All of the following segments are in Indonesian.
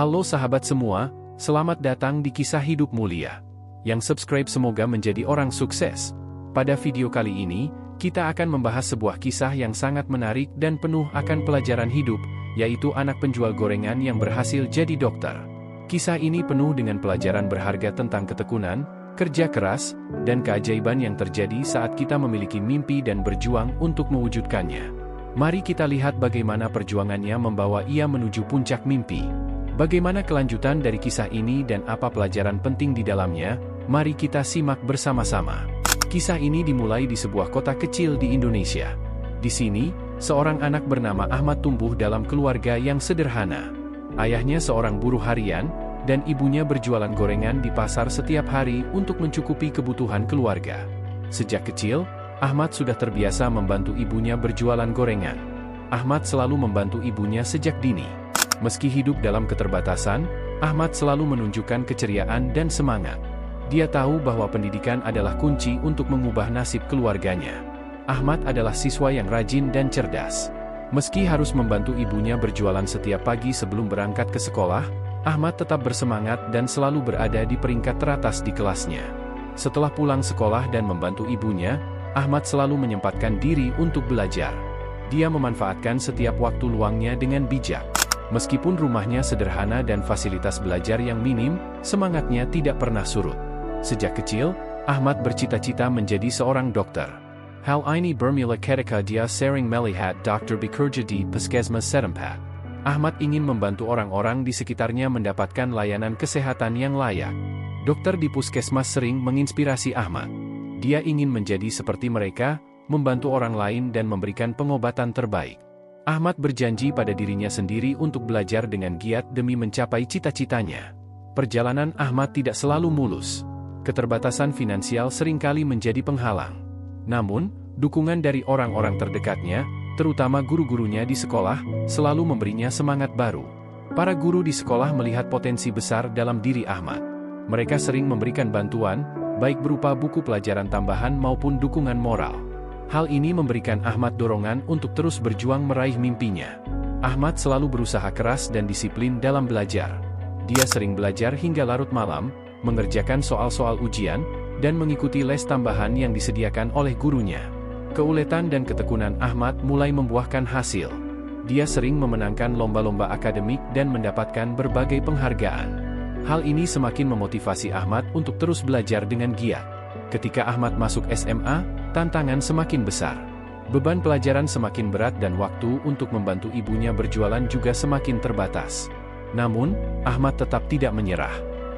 Halo sahabat semua, selamat datang di Kisah Hidup Mulia. Yang subscribe semoga menjadi orang sukses. Pada video kali ini, kita akan membahas sebuah kisah yang sangat menarik dan penuh akan pelajaran hidup, yaitu anak penjual gorengan yang berhasil jadi dokter. Kisah ini penuh dengan pelajaran berharga tentang ketekunan, kerja keras, dan keajaiban yang terjadi saat kita memiliki mimpi dan berjuang untuk mewujudkannya. Mari kita lihat bagaimana perjuangannya membawa ia menuju puncak mimpi. Bagaimana kelanjutan dari kisah ini dan apa pelajaran penting di dalamnya? Mari kita simak bersama-sama. Kisah ini dimulai di sebuah kota kecil di Indonesia. Di sini, seorang anak bernama Ahmad tumbuh dalam keluarga yang sederhana. Ayahnya seorang buruh harian, dan ibunya berjualan gorengan di pasar setiap hari untuk mencukupi kebutuhan keluarga. Sejak kecil, Ahmad sudah terbiasa membantu ibunya berjualan gorengan. Ahmad selalu membantu ibunya sejak dini. Meski hidup dalam keterbatasan, Ahmad selalu menunjukkan keceriaan dan semangat. Dia tahu bahwa pendidikan adalah kunci untuk mengubah nasib keluarganya. Ahmad adalah siswa yang rajin dan cerdas. Meski harus membantu ibunya berjualan setiap pagi sebelum berangkat ke sekolah, Ahmad tetap bersemangat dan selalu berada di peringkat teratas di kelasnya. Setelah pulang sekolah dan membantu ibunya, Ahmad selalu menyempatkan diri untuk belajar. Dia memanfaatkan setiap waktu luangnya dengan bijak. Meskipun rumahnya sederhana dan fasilitas belajar yang minim, semangatnya tidak pernah surut. Sejak kecil, Ahmad bercita-cita menjadi seorang dokter. Hal ini bermula ketika dia sering melihat dokter bekerja di puskesmas setempat. Ahmad ingin membantu orang-orang di sekitarnya mendapatkan layanan kesehatan yang layak. Dokter di puskesmas sering menginspirasi Ahmad. Dia ingin menjadi seperti mereka, membantu orang lain dan memberikan pengobatan terbaik. Ahmad berjanji pada dirinya sendiri untuk belajar dengan giat demi mencapai cita-citanya. Perjalanan Ahmad tidak selalu mulus. Keterbatasan finansial seringkali menjadi penghalang. Namun, dukungan dari orang-orang terdekatnya, terutama guru-gurunya di sekolah, selalu memberinya semangat baru. Para guru di sekolah melihat potensi besar dalam diri Ahmad. Mereka sering memberikan bantuan, baik berupa buku pelajaran tambahan maupun dukungan moral. Hal ini memberikan Ahmad dorongan untuk terus berjuang meraih mimpinya. Ahmad selalu berusaha keras dan disiplin dalam belajar. Dia sering belajar hingga larut malam, mengerjakan soal-soal ujian, dan mengikuti les tambahan yang disediakan oleh gurunya. Keuletan dan ketekunan Ahmad mulai membuahkan hasil. Dia sering memenangkan lomba-lomba akademik dan mendapatkan berbagai penghargaan. Hal ini semakin memotivasi Ahmad untuk terus belajar dengan giat. Ketika Ahmad masuk SMA, tantangan semakin besar. Beban pelajaran semakin berat dan waktu untuk membantu ibunya berjualan juga semakin terbatas. Namun, Ahmad tetap tidak menyerah.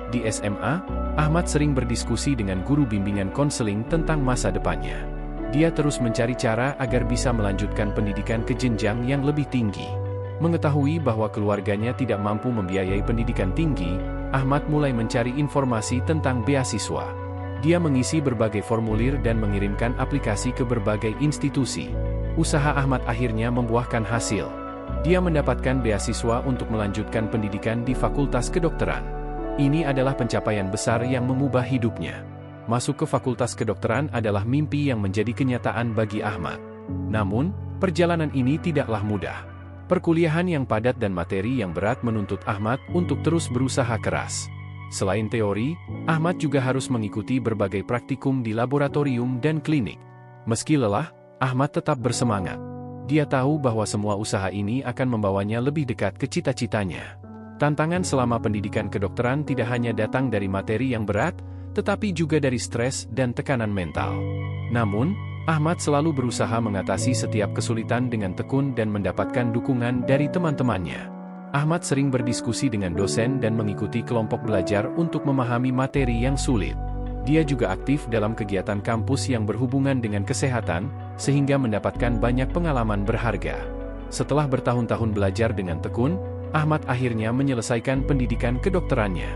Di SMA, Ahmad sering berdiskusi dengan guru bimbingan konseling tentang masa depannya. Dia terus mencari cara agar bisa melanjutkan pendidikan ke jenjang yang lebih tinggi. Mengetahui bahwa keluarganya tidak mampu membiayai pendidikan tinggi, Ahmad mulai mencari informasi tentang beasiswa. Dia mengisi berbagai formulir dan mengirimkan aplikasi ke berbagai institusi. Usaha Ahmad akhirnya membuahkan hasil. Dia mendapatkan beasiswa untuk melanjutkan pendidikan di Fakultas Kedokteran. Ini adalah pencapaian besar yang mengubah hidupnya. Masuk ke Fakultas Kedokteran adalah mimpi yang menjadi kenyataan bagi Ahmad. Namun, perjalanan ini tidaklah mudah. Perkuliahan yang padat dan materi yang berat menuntut Ahmad untuk terus berusaha keras. Selain teori, Ahmad juga harus mengikuti berbagai praktikum di laboratorium dan klinik. Meski lelah, Ahmad tetap bersemangat. Dia tahu bahwa semua usaha ini akan membawanya lebih dekat ke cita-citanya. Tantangan selama pendidikan kedokteran tidak hanya datang dari materi yang berat, tetapi juga dari stres dan tekanan mental. Namun, Ahmad selalu berusaha mengatasi setiap kesulitan dengan tekun dan mendapatkan dukungan dari teman-temannya. Ahmad sering berdiskusi dengan dosen dan mengikuti kelompok belajar untuk memahami materi yang sulit. Dia juga aktif dalam kegiatan kampus yang berhubungan dengan kesehatan, sehingga mendapatkan banyak pengalaman berharga. Setelah bertahun-tahun belajar dengan tekun, Ahmad akhirnya menyelesaikan pendidikan kedokterannya.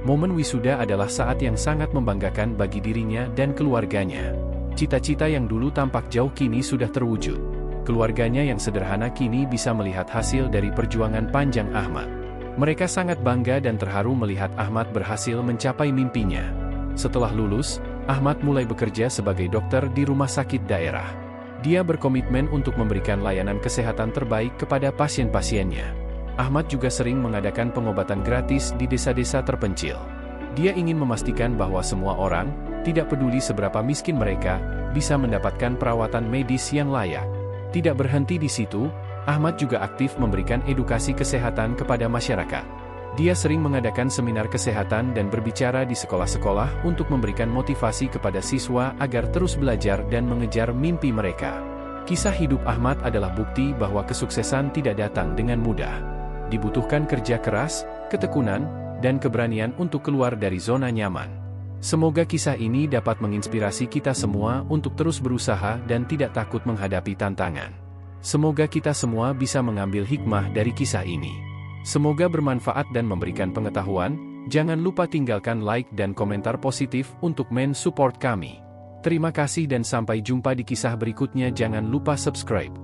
Momen wisuda adalah saat yang sangat membanggakan bagi dirinya dan keluarganya. Cita-cita yang dulu tampak jauh kini sudah terwujud. Keluarganya yang sederhana kini bisa melihat hasil dari perjuangan panjang Ahmad. Mereka sangat bangga dan terharu melihat Ahmad berhasil mencapai mimpinya. Setelah lulus, Ahmad mulai bekerja sebagai dokter di rumah sakit daerah. Dia berkomitmen untuk memberikan layanan kesehatan terbaik kepada pasien-pasiennya. Ahmad juga sering mengadakan pengobatan gratis di desa-desa terpencil. Dia ingin memastikan bahwa semua orang, tidak peduli seberapa miskin mereka, bisa mendapatkan perawatan medis yang layak. Tidak berhenti di situ, Ahmad juga aktif memberikan edukasi kesehatan kepada masyarakat. Dia sering mengadakan seminar kesehatan dan berbicara di sekolah-sekolah untuk memberikan motivasi kepada siswa agar terus belajar dan mengejar mimpi mereka. Kisah hidup Ahmad adalah bukti bahwa kesuksesan tidak datang dengan mudah. Dibutuhkan kerja keras, ketekunan, dan keberanian untuk keluar dari zona nyaman. Semoga kisah ini dapat menginspirasi kita semua untuk terus berusaha dan tidak takut menghadapi tantangan. Semoga kita semua bisa mengambil hikmah dari kisah ini. Semoga bermanfaat dan memberikan pengetahuan. Jangan lupa tinggalkan like dan komentar positif untuk men-support kami. Terima kasih dan sampai jumpa di kisah berikutnya. Jangan lupa subscribe.